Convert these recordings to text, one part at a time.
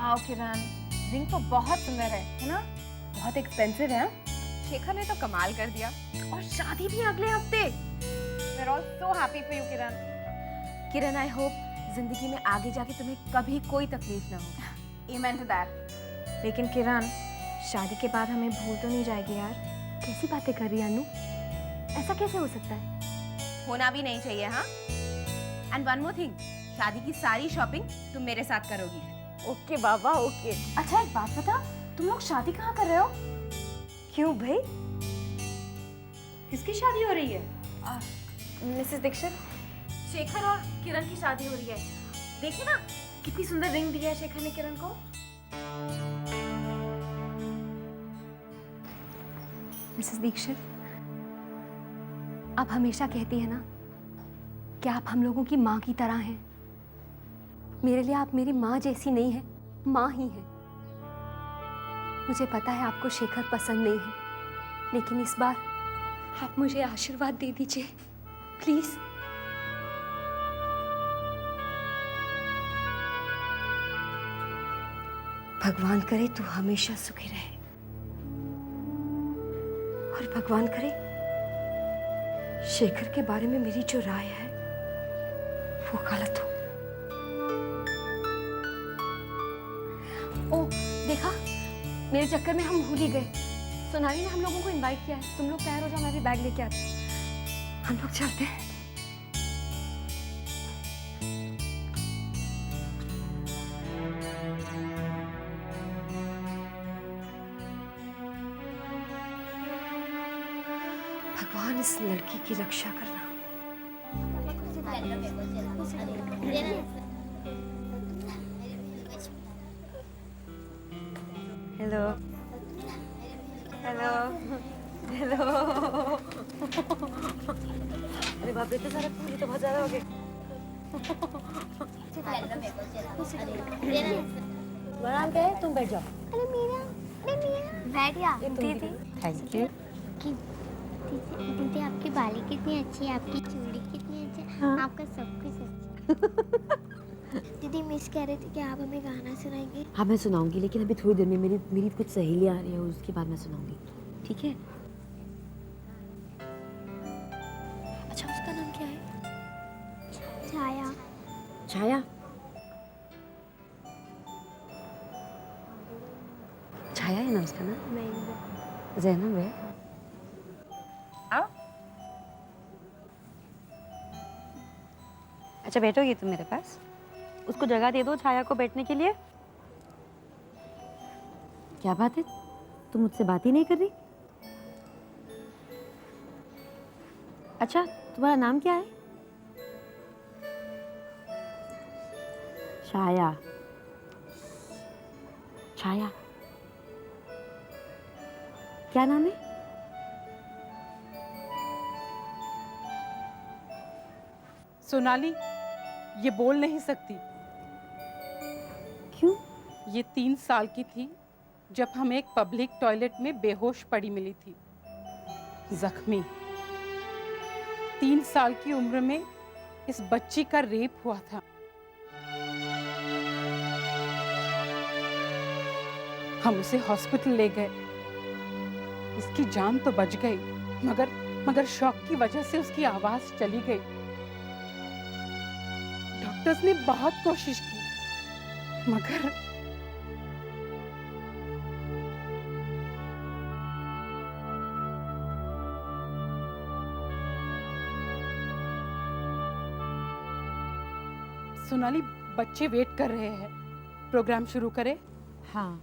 वाह किरण, रिंग तो बहुत सुंदर है ना? बहुत एक्सपेंसिव है। शेखर ने तो कमाल कर दिया। और शादी भी अगले हफ्ते। We are all so happy for you Kiran. Kiran, I hope जिंदगी में आगे जाके तुम्हें कभी कोई तकलीफ ना हो। Amen to that. लेकिन किरण, शादी के बाद हमें भूल तो नहीं जाएगी यार? कैसी बातें कर रही है अनु? ऐसा कैसे हो सकता है? होना भी नहीं चाहिए। हाँ, एंड वन मोर थिंग, शादी की सारी शॉपिंग तुम मेरे साथ करोगी। ओके बाबा, ओके। अच्छा एक बात बता, तुम लोग शादी कहाँ कर रहे हो? क्यों भाई? किसकी शादी हो रही है? मिसेस दीक्षित। शेखर और किरण की शादी हो रही है। देखिए ना कितनी सुंदर रिंग दी है शेखर ने किरण को। मिसेस दीक्षित, आप हमेशा कहती है ना कि आप हम लोगों की माँ की तरह हैं। मेरे लिए आप मेरी माँ जैसी नहीं है, माँ ही है। मुझे पता है आपको शेखर पसंद नहीं है, लेकिन इस बार आप मुझे आशीर्वाद दे दीजिए प्लीज। भगवान करे तू हमेशा सुखी रहे, और भगवान करे शेखर के बारे में मेरी जो राय है वो गलत हो। ओ देखा, मेरे चक्कर में हम भूल ही गए। सोनाली ने हम लोगों को इनवाइट किया है। तुम लोग तैयार हो जाओ, मैं भी बैग लेके आती हूँ। हम लोग चलते हैं। भगवान इस लड़की की रक्षा करना। Hello hello hello. अरे बाप रे, इतने सारे फूल, ये तो बहुत ज्यादा हो गए। नाम क्या है? तुम बैठ जाओ। अरे मीरा, बैठ जा। दीदी थैंक यू। दीदी आपकी बाली कितनी अच्छी है, आपकी चूड़ी कितनी अच्छी है। हाँ। आपका सब कुछ अच्छा है। दीदी मिस कह रहे थे कि आप हमें गाना सुनाएंगे। हाँ मैं सुनाऊंगी, लेकिन अभी थोड़ी देर में मेरी कुछ सहेली आ रही है, उसके बाद मैं सुनाऊंगी, ठीक है? अच्छा उसका नाम क्या है? छाया। छाया? छाया है ना उसका नाम? नहीं, जैनब है। अच्छा बैठोगी तुम मेरे पास? उसको जगह दे दो छाया को बैठने के लिए। क्या बात है, तुम मुझसे बात ही नहीं कर रही? अच्छा तुम्हारा नाम क्या है? छाया। छाया क्या नाम है? सोनाली, ये बोल नहीं सकती। क्यों? ये 3 साल की थी जब हमें एक पब्लिक टॉयलेट में बेहोश पड़ी मिली थी, जख्मी। 3 साल की उम्र में इस बच्ची का रेप हुआ था। हम उसे हॉस्पिटल ले गए। इसकी जान तो बच गई, मगर शॉक की वजह से उसकी आवाज चली गई। डॉक्टर्स ने बहुत कोशिश की, मगर सोनाली, बच्चे वेट कर रहे हैं। प्रोग्राम शुरू करें? हाँ।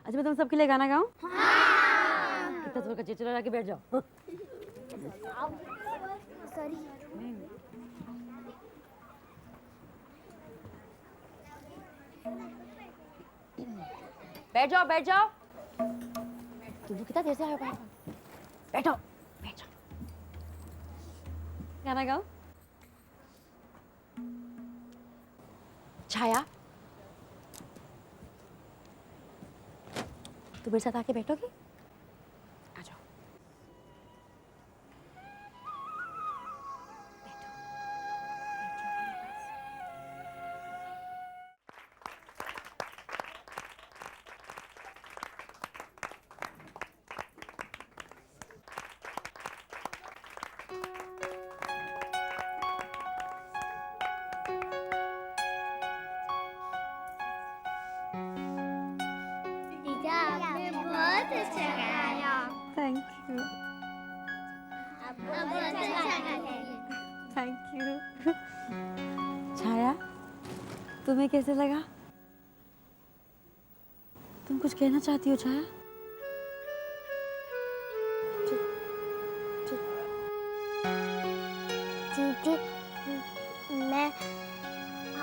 अच्छा मैं तुम सबके लिए गाना गाऊं? हाँ। कितना जोर का चिचरा के बैठ जाओ। सॉरी। बैठ जाओ बैठ जाओ। तुम लोग कितना देर से आए हो बाहर? बैठो बैठ जाओ। गाना गाओ। छाया तुम मेरे साथ आके बैठोगी? आ जाओ। बैठो। बैठ जाओ मेरे पास। छाया, तुम्हें कैसे लगा? तुम कुछ कहना चाहती हो छाया? दीदी, मैं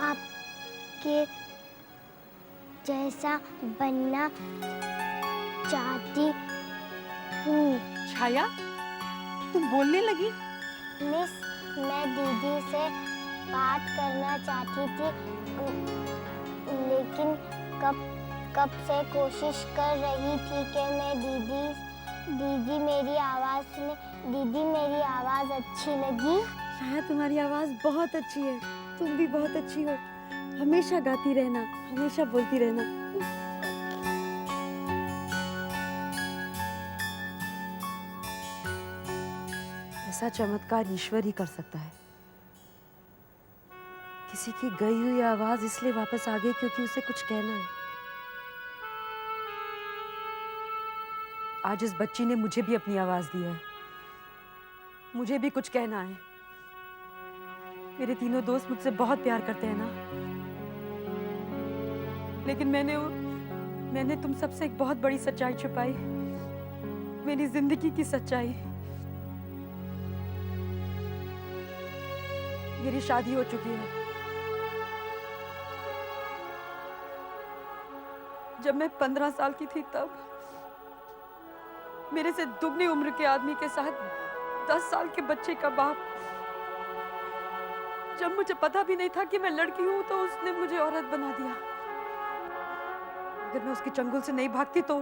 आपके जैसा बनना चाहती हूँ। छाया, तुम बोलने लगी? मिस, मैं दीदी से बात करना चाहती थी, लेकिन कब से कोशिश कर रही थी कि मैं दीदी मेरी आवाज़ सुने। दीदी, मेरी आवाज़ अच्छी लगी? छाया, तुम्हारी आवाज़ बहुत अच्छी है, तुम भी बहुत अच्छी हो। हमेशा गाती रहना, हमेशा बोलती रहना। ऐसा चमत्कार ईश्वर ही कर सकता है। किसी की गई हुई आवाज इसलिए वापस आ गई क्योंकि उसे कुछ कहना है। आज इस बच्ची ने मुझे भी अपनी आवाज दी है। मुझे भी कुछ कहना है। मेरे तीनों दोस्त मुझसे बहुत प्यार करते हैं ना, लेकिन मैंने तुम सबसे एक बहुत बड़ी सच्चाई छुपाई, मेरी जिंदगी की सच्चाई। मेरी शादी हो चुकी है। जब मैं 15 साल की थी तब मेरे से दुगनी उम्र के आदमी के साथ 10 साल के बच्चे का बाप, जब मुझे पता भी नहीं था कि मैं लड़की हूं तो उसने मुझे औरत बना दिया। अगर मैं उसकी चंगुल से नहीं भागती तो,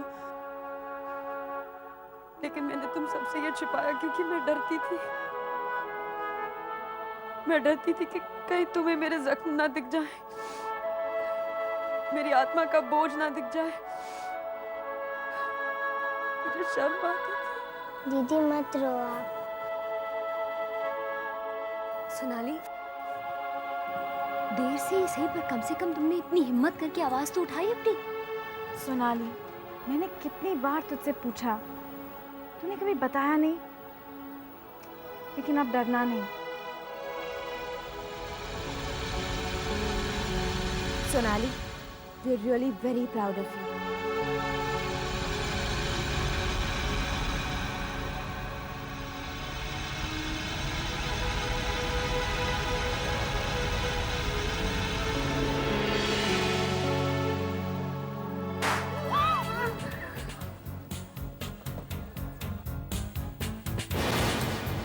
लेकिन मैंने तुम सबसे ये छिपाया क्योंकि मैं डरती थी। मैं डरती थी कि कहीं तुम्हें मेरे जख्म ना दिख जाए, मेरी आत्मा का बोझ ना दिख जाए। मुझे शर्म आती थी। दीदी, मत रो आप। सोनाली, देर से ही सही पर कम से कम तुमने इतनी हिम्मत करके आवाज तो उठाई अपनी। सोनाली, मैंने कितनी बार तुझसे पूछा, तूने कभी बताया नहीं। लेकिन अब डरना नहीं। Sonali, we're really very proud of you.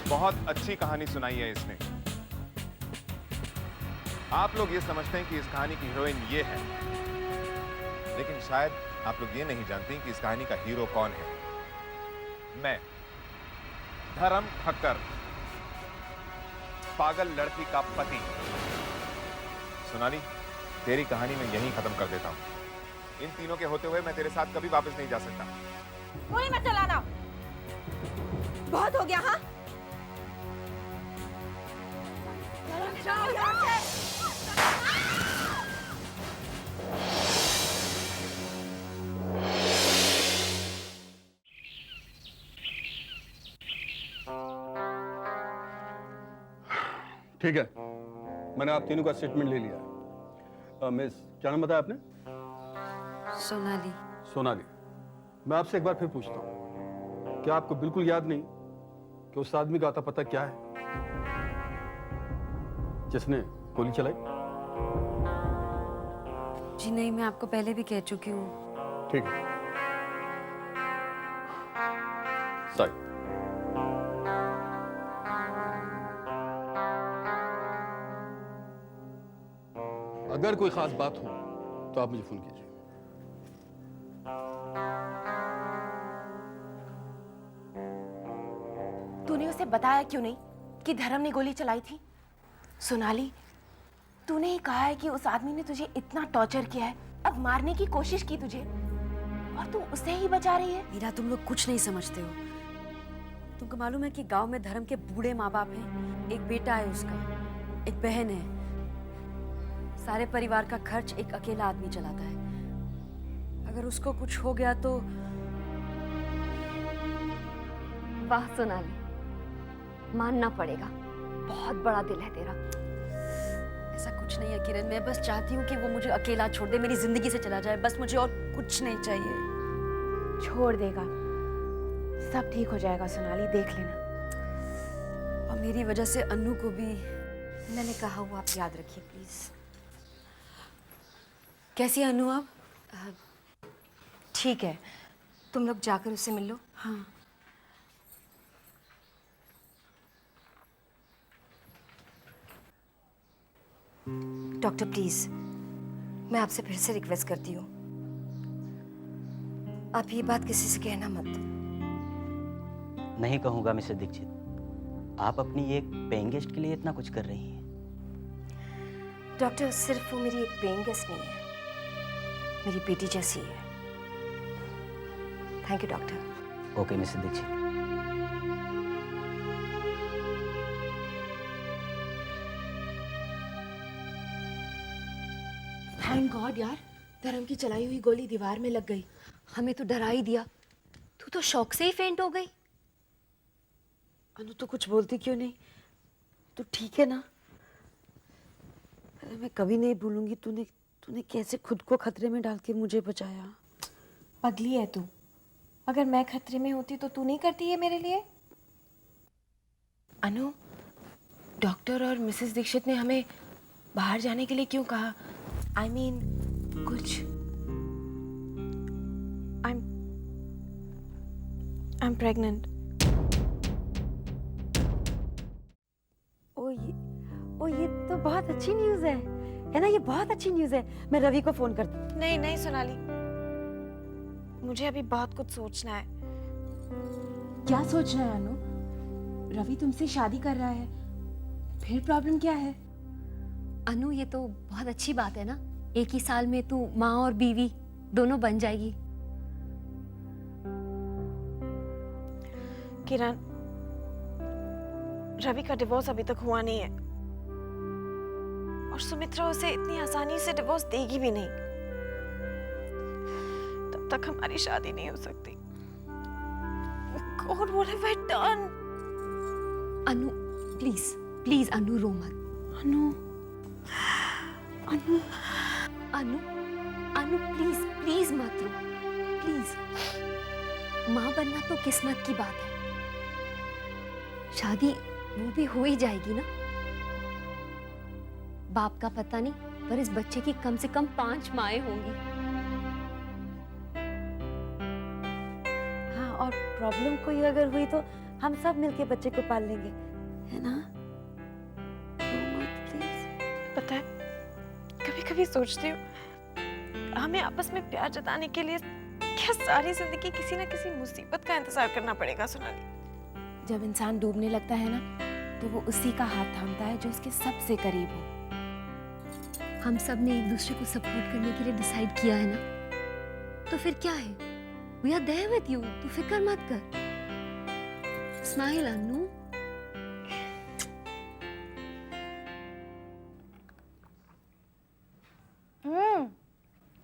बहुत अच्छी कहानी सुनाई है इसने। आप लोग ये समझते हैं कि इस कहानी की हीरोइन ये है, लेकिन शायद आप लोग ये नहीं जानते कि इस कहानी का हीरो कौन है। मैं, धर्म ठक्कर, पागल लड़की का पति। सोनाली, तेरी कहानी मैं यहीं खत्म कर देता हूं। इन तीनों के होते हुए मैं तेरे साथ कभी वापस नहीं जा सकता। गोली मत चलाना, बहुत हो गया। हाँ, जाओ यहाँ से। ठीक है, मैंने आप तीनों का स्टेटमेंट ले लिया। मिस, क्या नाम बताया आपने? सोनाली। सोनाली। मैं आपसे एक बार फिर पूछता हूँ, क्या आपको बिल्कुल याद नहीं कि उस आदमी का आता पता क्या है जिसने गोली चलाई? जी नहीं, मैं आपको पहले भी कह चुकी हूँ। ठीक है, साइड। अगर कोई खास बात हो तो आप मुझे फोन कीजिए। तूने उसे बताया क्यों नहीं कि धर्म ने गोली चलाई थी? सोनाली, तूने ही कहा है कि उस आदमी ने तुझे इतना टॉर्चर किया है, अब मारने की कोशिश की तुझे, और तू उसे ही बचा रही है। मीरा, तुम लोग कुछ नहीं समझते हो। तुमको मालूम है कि गांव में धर्म के बूढ़े माँ बाप हैं, एक बेटा है उसका, एक बहन है। सारे परिवार का खर्च एक अकेला आदमी चलाता है। अगर उसको कुछ हो गया तो। वाह सोनाली, मानना पड़ेगा, बहुत बड़ा दिल है तेरा। कुछ नहीं है किरण, मैं बस चाहती हूँ कि वो मुझे अकेला छोड़ दे, मेरी जिंदगी से चला जाए, बस मुझे और कुछ नहीं चाहिए। छोड़ देगा, सब ठीक हो जाएगा सोनाली, देख लेना। और मेरी वजह से अन्नू को भी मैंने कहा हुआ आप याद रखिए प्लीज। कैसी है अन्नू अब? ठीक है। तुम लोग जाकर उससे मिल लो। हाँ। डॉक्टर प्लीज, मैं आपसे फिर से रिक्वेस्ट करती हूँ, आप ये बात किसी से कहना मत। नहीं कहूँगा मिसेस दीक्षित, आप अपनी एक पेइंग गेस्ट के लिए इतना कुछ कर रही हैं। डॉक्टर, सिर्फ वो मेरी एक पेइंग गेस्ट नहीं है, मेरी बेटी जैसी है। Thank you doctor. Okay Mrs Dikshit. Thank God यार, धर्म की चलाई हुई गोली दीवार में लग गई। हमें तो डरा ही दिया, तू तो शौक से ही फेंट हो गई। अनु तो कुछ बोलती क्यों नहीं? तू ठीक है ना? अरे मैं कभी नहीं भूलूंगी तूने कैसे खुद को खतरे में डाल के मुझे बचाया। पगली है तू, अगर मैं खतरे में होती तो तू नहीं करती है मेरे लिए? अनु, डॉक्टर और मिसेस दीक्षित ने हमें बाहर जाने के लिए क्यों कहा? I mean, कुछ I'm pregnant. ओ ये तो बहुत अच्छी न्यूज़ है ना? ये बहुत अच्छी न्यूज़ है। मैं रवि को फोन करती। नहीं नहीं सोनाली, मुझे अभी बहुत कुछ सोचना है। क्या सोच रहा है अनु? रवि तुमसे शादी कर रहा है, फिर प्रॉब्लम क्या है? अनु, ये तो बहुत अच्छी बात है ना, एक ही साल में तू माँ और बीवी दोनों बन जाएगी। किरण, रवि का डिवोर्स अभी तक हुआ नहीं है और सुमित्रा उसे इतनी आसानी से डिवोर्स देगी भी नहीं। तब तक हमारी शादी नहीं हो सकती। God, what have I done? Anu please please, Anu रो मत। अनु, अनु, अनु, अनु प्लीज प्लीज मत रो, प्लीज। माँ बनना तो किस्मत की बात है, शादी वो भी हो ही जाएगी ना। बाप का पता नहीं, पर इस बच्चे की कम से कम 5 माएं होंगी। हाँ, और प्रॉब्लम कोई अगर हुई तो हम सब मिलके बच्चे को पाल लेंगे, है ना? प्लीज। पता है, कभी कभी सोचती हूँ हमें आपस में प्यार जताने के लिए क्या सारी जिंदगी किसी ना किसी मुसीबत का इंतजार करना पड़ेगा सोनाली। जब इंसान डूबने लगता है ना, तो वो उसी का हाथ थामता है जो उसके सबसे करीब हो। हम सब ने एक दूसरे को सपोर्ट करने के लिए डिसाइड किया है ना, तो फिर क्या है? We are there with you, तू फिक्र मत कर। स्माइल अनु।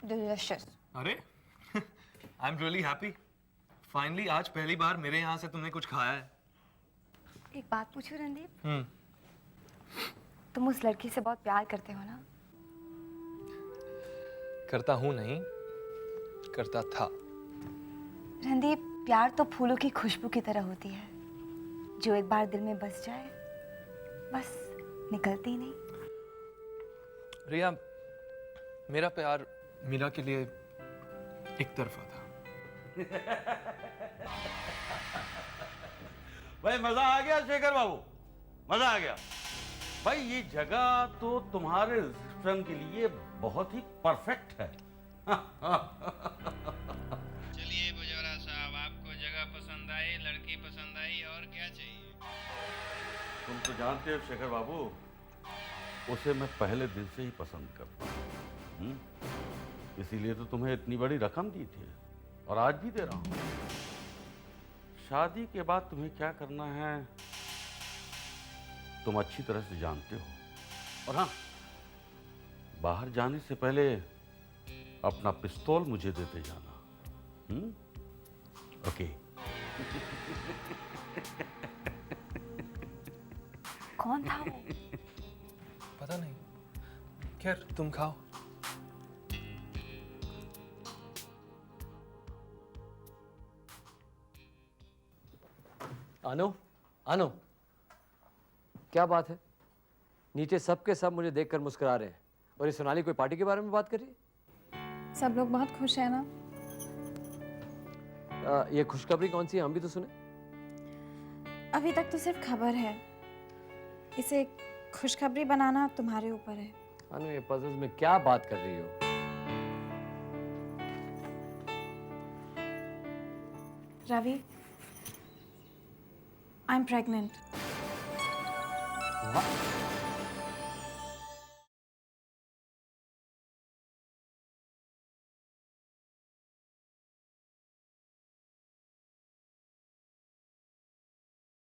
डिलिशियस। अरे I am really happy. Finally आज पहली बार मेरे यहाँ से तुमने कुछ खाया है। एक बात पूछूं रणदीप, तुम उस लड़की से बहुत प्यार करते हो ना? करता हूँ नहीं, करता था। रणदीप, प्यार तो फूलों की खुशबू की तरह होती है, जो एक बार दिल में बस जाए बस निकलती ही नहीं। रिया, मेरा प्यार मीरा के लिए एक तरफा था। भाई मजा आ गया शेखर बाबू, मजा आ गया भाई। ये जगह तो तुम्हारे रिसेप्शन के लिए बहुत ही परफेक्ट है। चलिए पुजारा साहब, आपको जगह पसंद आई, लड़की पसंद आई, और क्या चाहिए? तुम तो जानते हो शेखर बाबू, उसे मैं पहले दिन से ही पसंद करता हूँ। इसीलिए तो तुम्हें इतनी बड़ी रकम दी थी और आज भी दे रहा हूँ। शादी के बाद तुम्हें क्या करना है तुम अच्छी तरह से जानते हो। और हाँ, बाहर जाने से पहले अपना पिस्तौल मुझे देते जाना। ओके। कौन था वो? पता नहीं, खैर तुम खाओ। अनु, अनु, क्या बात है? नीचे सब के सब मुझे देखकर मुस्कुरा रहे हैं और ये सोनाली कोई पार्टी के बारे में बात कर रही है। सब लोग बहुत खुश हैं ना। ये खुशखबरी कौन सी है? हम भी तो सुने। अभी तक तो सिर्फ खबर है, इसे खुशखबरी बनाना तुम्हारे ऊपर है। अनु, ये पजल्स में क्या बात कर रही हो? Ravi, I am pregnant. What?